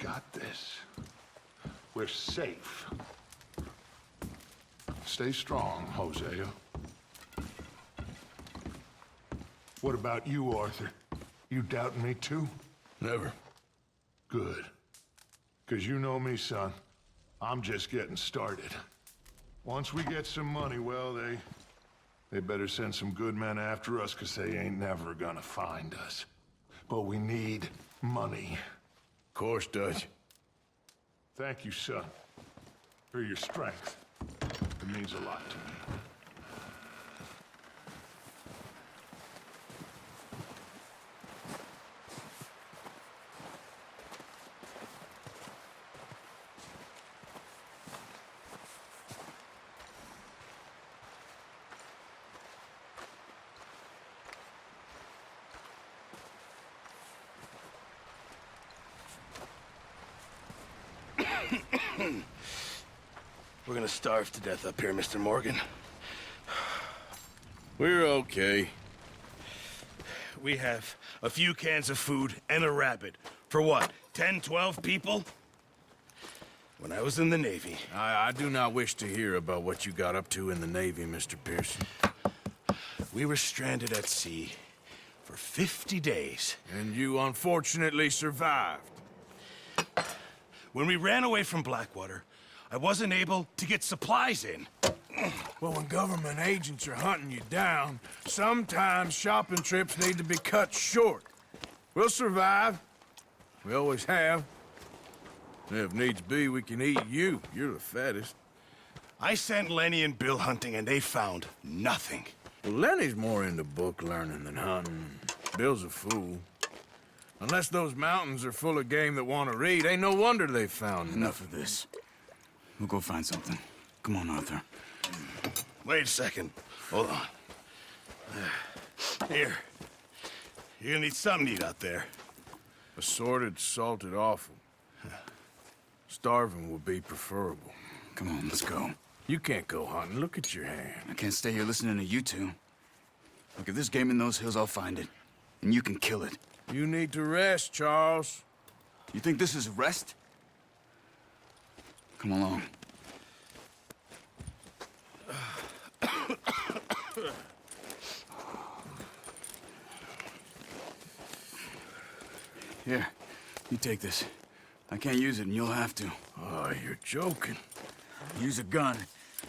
got this. We're safe. Stay strong, Hosea. What about you, Arthur? You doubting me too? Never. Good. 'Cause you know me, son. I'm just getting started. Once we get some money, well, they better send some good men after us, 'cause they ain't never gonna find us. But we need money. Of course, Dutch. Thank you, son, for your strength. It means a lot to me. We're gonna starve to death up here, Mr. Morgan. We're okay. We have a few cans of food and a rabbit. For what, 10, 12 people? When I was in the Navy... I do not wish to hear about what you got up to in the Navy, Mr. Pearson. We were stranded at sea for 50 days. And you unfortunately survived. When we ran away from Blackwater, I wasn't able to get supplies in. Well, when government agents are hunting you down, sometimes shopping trips need to be cut short. We'll survive. We always have. And if needs be, we can eat you. You're the fattest. I sent Lenny and Bill hunting, and they found nothing. Well, Lenny's more into book learning than hunting. Bill's a fool. Unless those mountains are full of game that want to read, ain't no wonder they found Enough of this. We'll go find something. Come on, Arthur. Wait a second. Hold on. Here. You're gonna need something to eat out there. Assorted, salted offal. Starving would be preferable. Come on, let's go. You can't go hunting. Look at your hand. I can't stay here listening to you two. Look, if there's game in those hills, I'll find it. And you can kill it. You need to rest, Charles. You think this is rest? Come along. Here, you take this. I can't use it, and you'll have to. Oh, you're joking. Use a gun,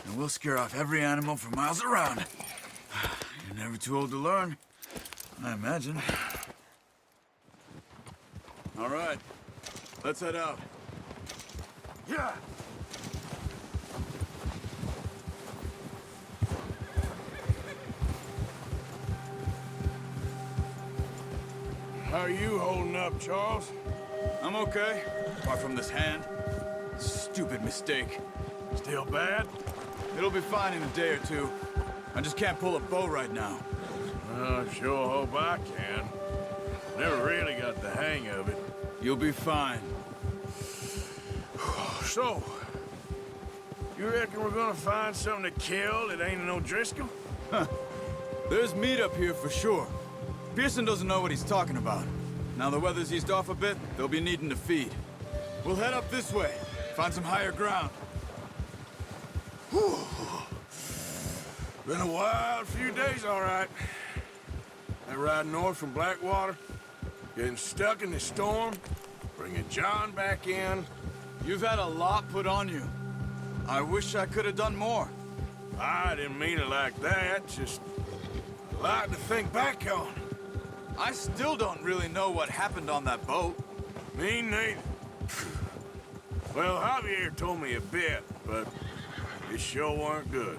and we'll scare off every animal for miles around. You're never too old to learn, I imagine. All right, let's head out. Yeah. How are you holding up, Charles? I'm okay, apart from this hand. Stupid mistake. Still bad? It'll be fine in a day or two. I just can't pull a bow right now. Sure hope I can. Never really got the hang of it. You'll be fine. So, you reckon we're gonna find something to kill that ain't no Driscoll? There's meat up here for sure. Pearson doesn't know what he's talking about. Now the weather's eased off a bit, they'll be needing to feed. We'll head up this way, find some higher ground. Whew. Been a wild few days, all right. That ride north from Blackwater, getting stuck in the storm, bringing John back in. You've had a lot put on you. I wish I could have done more. I didn't mean it like that, just a lot to think back on. I still don't really know what happened on that boat. Me neither. Well, Javier told me a bit, but it sure weren't good.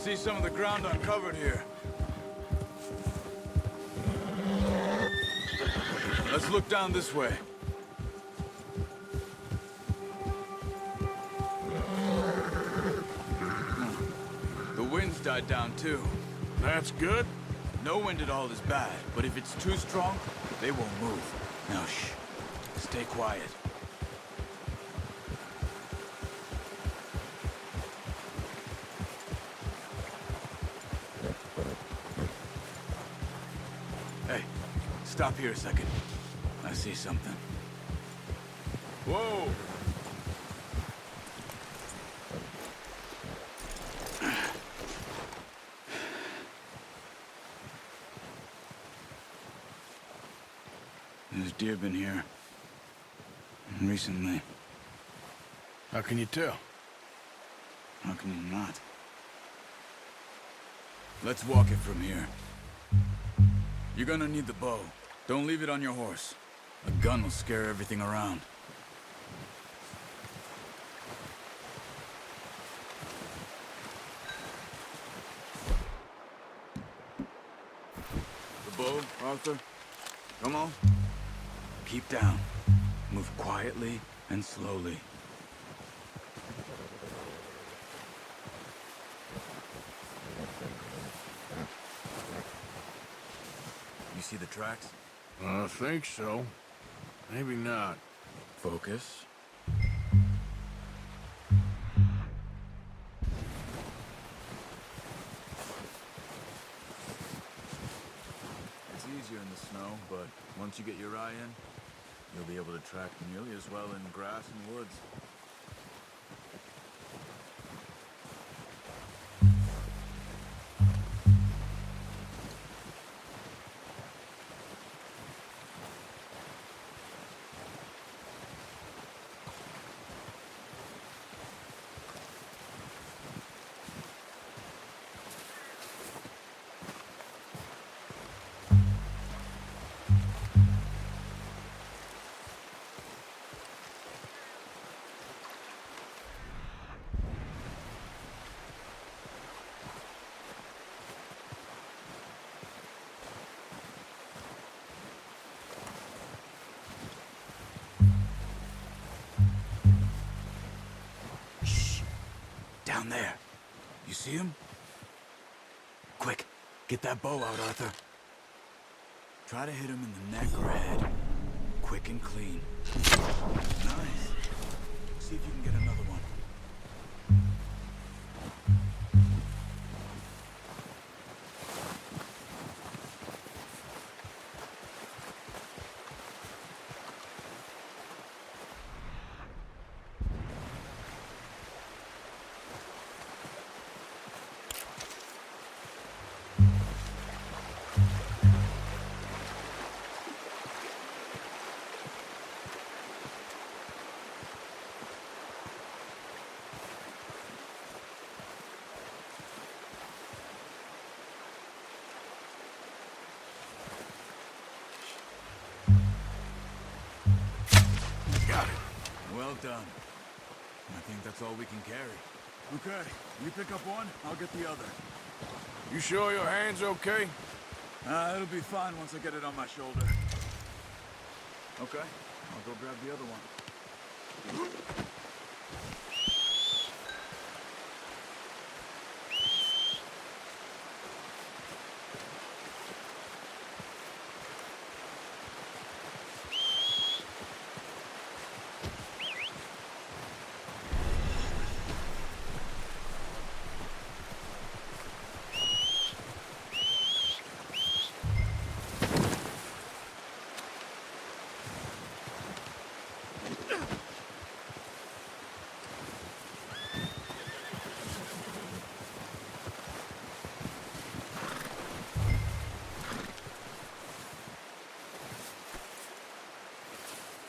see some of the ground uncovered here. Let's look down this way. The wind's died down too. That's good. No wind at all is bad, but if it's too strong, they won't move. Now shh. Stay quiet. Hey, stop here a second. I see something. Whoa! There's deer been here. Recently. How can you tell? How can you not? Let's walk it from here. You're gonna need the bow. Don't leave it on your horse. A gun will scare everything around. The bow, Arthur? Come on. Keep down. Move quietly and slowly. You see the tracks? I think so. Maybe not. Focus. It's easier in the snow, but once you get your eye in, you'll be able to track nearly as well in grass and woods. Down there. You see him? Quick, get that bow out, Arthur. Try to hit him in the neck or head. Quick and clean. Nice. See if you can get another one. Got it. Well done. I think that's all we can carry. Okay, you pick up one, I'll get the other. You sure your hand's okay? It'll be fine once I get it on my shoulder. Okay, I'll go grab the other one.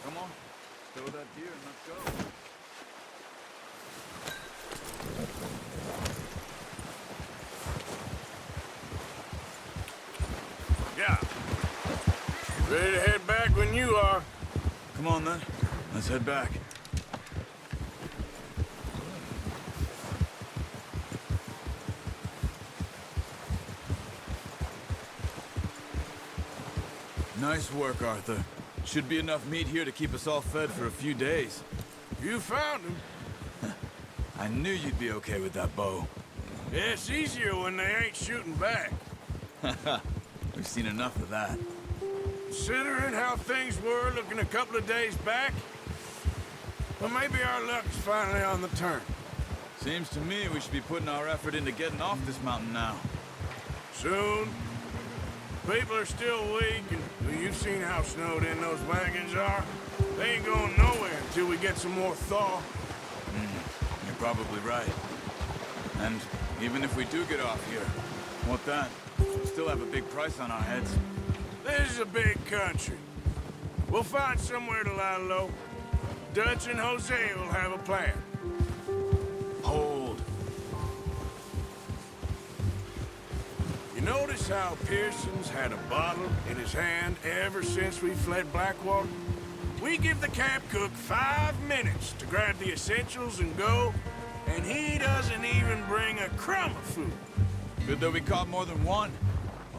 Come on, stow that deer and let's go. Yeah. Ready to head back when you are. Come on then, let's head back. Nice work, Arthur. Should be enough meat here to keep us all fed for a few days. You found him. I knew you'd be okay with that bow. Yeah, it's easier when they ain't shooting back. We've seen enough of that. Considering how things were looking a couple of days back, well, maybe our luck's finally on the turn. Seems to me we should be putting our effort into getting off this mountain now. Soon. People are still weak, and well, you've seen how snowed in those wagons are. They ain't going nowhere until we get some more thaw. You're probably right. And even if we do get off here, what then? We still have a big price on our heads. This is a big country. We'll find somewhere to lie low. Dutch and Hosea will have a plan. Hold. You notice how Pearson's had a bottle in his hand ever since we fled Blackwater? We give the camp cook 5 minutes to grab the essentials and go, and he doesn't even bring a crumb of food. Good that we caught more than one.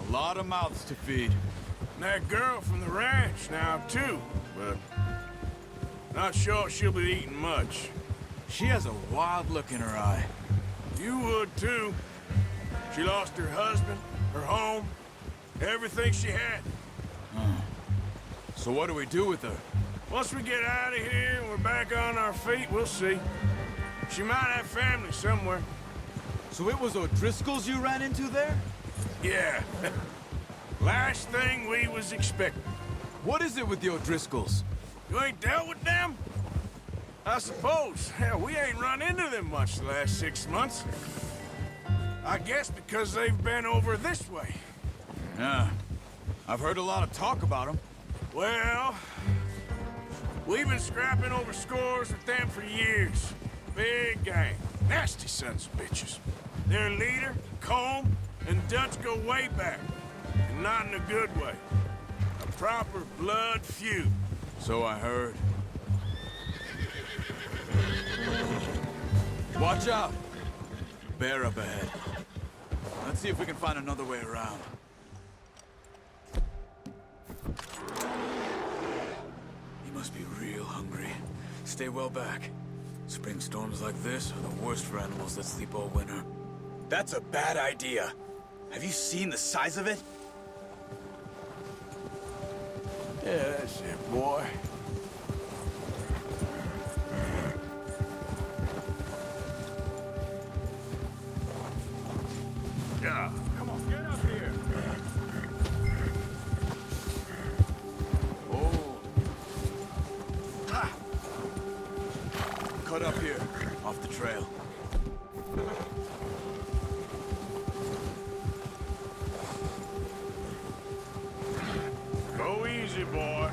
A lot of mouths to feed. And that girl from the ranch now, too, but not sure she'll be eating much. She has a wild look in her eye. You would, too. She lost her husband, her home, everything she had. So what do we do with her? Once we get out of here and we're back on our feet, we'll see. She might have family somewhere. So it was O'Driscoll's you ran into there? Yeah. Last thing we was expecting. What is it with the O'Driscolls? You ain't dealt with them? I suppose. Hell, we ain't run into them much the last 6 months. I guess because they've been over this way. Yeah. I've heard a lot of talk about them. Well, we've been scrapping over scores with them for years. Big gang. Nasty sons of bitches. Their leader, Combe, and Dutch go way back. And not in a good way. A proper blood feud. So I heard. Watch out! Bear up ahead. Let's see if we can find another way around. He must be real hungry. Stay well back. Spring storms like this are the worst for animals that sleep all winter. That's a bad idea. Have you seen the size of it? Yeah, that's it, boy. Yeah, come on, get up here. Oh. Ah. Cut up here, off the trail. Go easy, boy.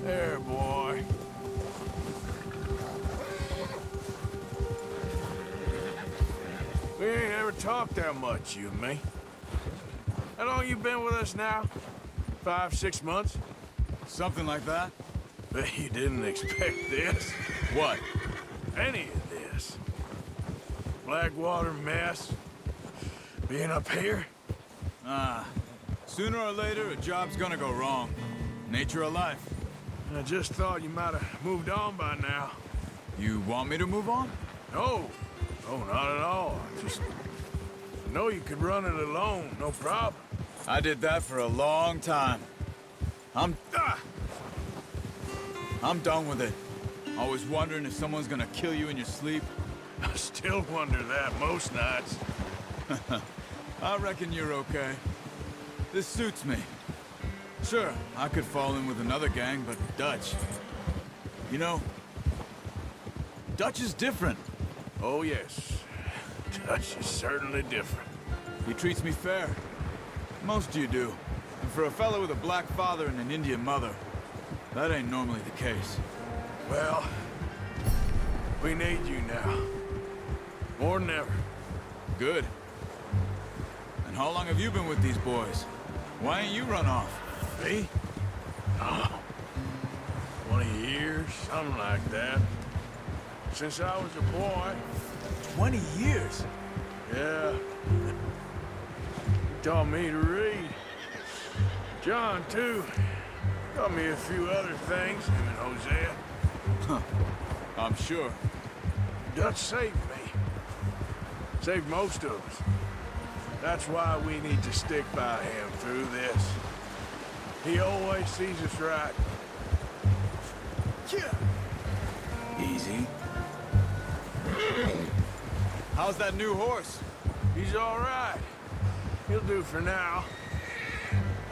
There, boy. We ain't ever talked that much, you and me. How long you been with us now? 5, 6 months? Something like that? Bet you didn't expect this. What? Any of this. Blackwater mess. Being up here? Sooner or later, a job's gonna go wrong. Nature of life. I just thought you might have moved on by now. You want me to move on? No. No, not at all. I know you could run it alone, no problem. I did that for a long time. I'm done with it. Always wondering if someone's gonna kill you in your sleep. I still wonder that most nights. I reckon you're okay. This suits me. Sure, I could fall in with another gang, but Dutch... You know, Dutch is different. Oh, yes. Dutch is certainly different. He treats me fair. Most of you do. And for a fellow with a black father and an Indian mother, that ain't normally the case. Well, we need you now. More than ever. Good. And how long have you been with these boys? Why ain't you run off? Me? Oh, 20 years, something like that. Since I was a boy. 20 years? Yeah. taught me to read. John, too. Taught me a few other things, him and Hosea. I'm sure. Dutch saved me. Saved most of us. That's why we need to stick by him through this. He always sees us right. Easy. How's that new horse? He's all right. He'll do for now.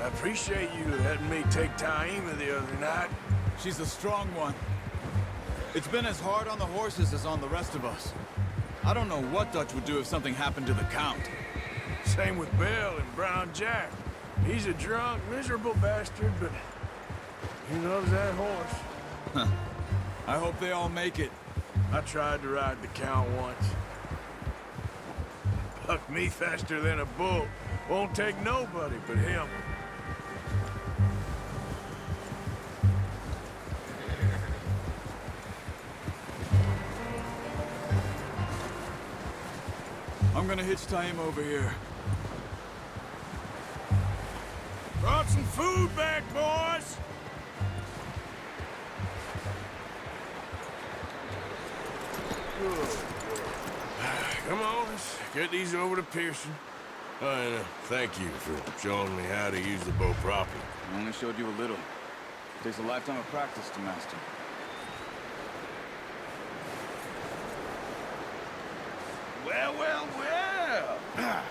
I appreciate you letting me take Taima the other night. She's a strong one. It's been as hard on the horses as on the rest of us. I don't know what Dutch would do if something happened to the Count. Same with Bill and Brown Jack. He's a drunk, miserable bastard, but he loves that horse. I hope they all make it. I tried to ride the Count once. Bucked me faster than a bull. Won't take nobody but him. I'm gonna hitch Taima over here. Brought some food back, boys! Come on, let's get these over to Pearson. And thank you for showing me how to use the bow properly. I only showed you a little. Takes a lifetime of practice to master. Well, well, well!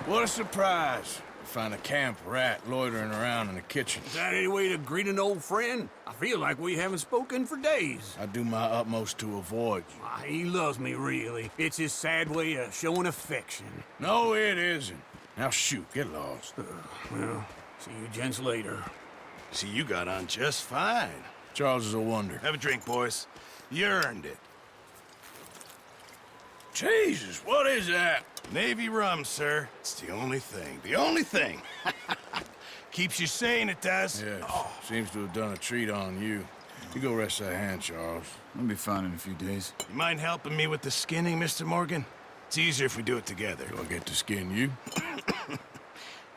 What a surprise. Find a camp rat loitering around in the kitchen. Is that any way to greet an old friend? I feel like we haven't spoken for days. I do my utmost to avoid you. Why, he loves me, really. It's his sad way of showing affection. No, it isn't. Now shoot, get lost. Well, see you gents later. See, you got on just fine. Charles is a wonder. Have a drink, boys. You earned it. Jesus, what is that? Navy rum, sir. It's the only thing. The only thing. Keeps you sane, it does. Yes, seems to have done a treat on you. You go rest that hand, Charles. I'll be fine in a few days. You mind helping me with the skinning, Mr. Morgan? It's easier if we do it together. Do I get to skin you?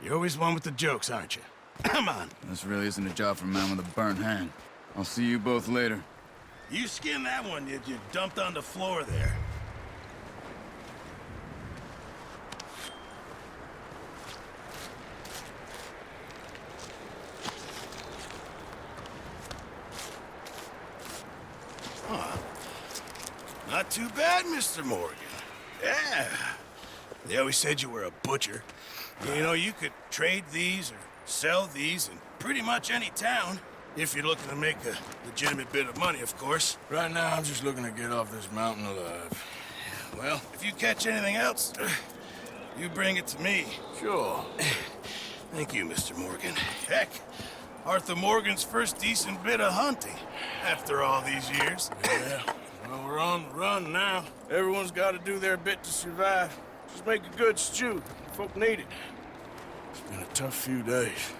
You're always one with the jokes, aren't you? Come on. This really isn't a job for a man with a burnt hand. I'll see you both later. You skin that one you dumped on the floor there. Not too bad, Mr. Morgan. Yeah. They always said you were a butcher. You know, you could trade these or sell these in pretty much any town. If you're looking to make a legitimate bit of money, of course. Right now, I'm just looking to get off this mountain alive. Well, if you catch anything else, you bring it to me. Sure. Thank you, Mr. Morgan. Heck, Arthur Morgan's first decent bit of hunting after all these years. Yeah. Well, we're on the run now. Everyone's got to do their bit to survive. Just make a good stew. Folk need it. It's been a tough few days.